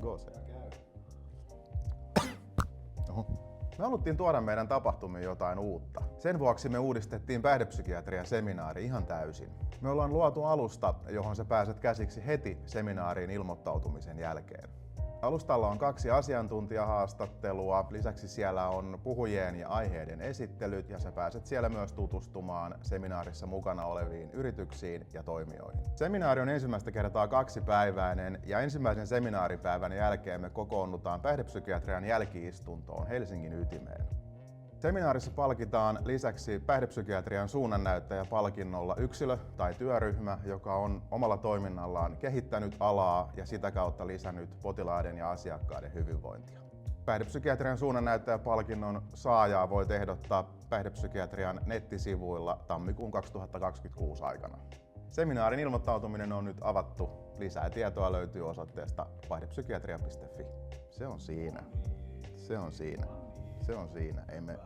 Go se. Oho. Me haluttiin tuoda meidän tapahtumiin jotain uutta. Sen vuoksi me uudistettiin päihdepsykiatrian seminaari ihan täysin. Me ollaan luotu alusta, johon sä pääset käsiksi heti seminaariin ilmoittautumisen jälkeen. Alustalla on 2 asiantuntijahaastattelua, lisäksi siellä on puhujien ja aiheiden esittelyt ja sä pääset siellä myös tutustumaan seminaarissa mukana oleviin yrityksiin ja toimijoihin. Seminaari on ensimmäistä kertaa 2-päiväinen ja ensimmäisen seminaaripäivän jälkeen me kokoonnutaan päihdepsykiatrian jälki-istuntoon Helsingin ytimeen. Seminaarissa palkitaan lisäksi päihdepsykiatrian suunnannäyttäjäpalkinnolla yksilö tai työryhmä, joka on omalla toiminnallaan kehittänyt alaa ja sitä kautta lisännyt potilaiden ja asiakkaiden hyvinvointia. Päihdepsykiatrian suunnannäyttäjäpalkinnon saajaa voi ehdottaa päihdepsykiatrian nettisivuilla tammikuun 2026 aikana. Seminaarin ilmoittautuminen on nyt avattu. Lisää tietoa löytyy osoitteesta päihdepsykiatria.fi. Se on siinä. Se on siinä. Se on siinä. Emme.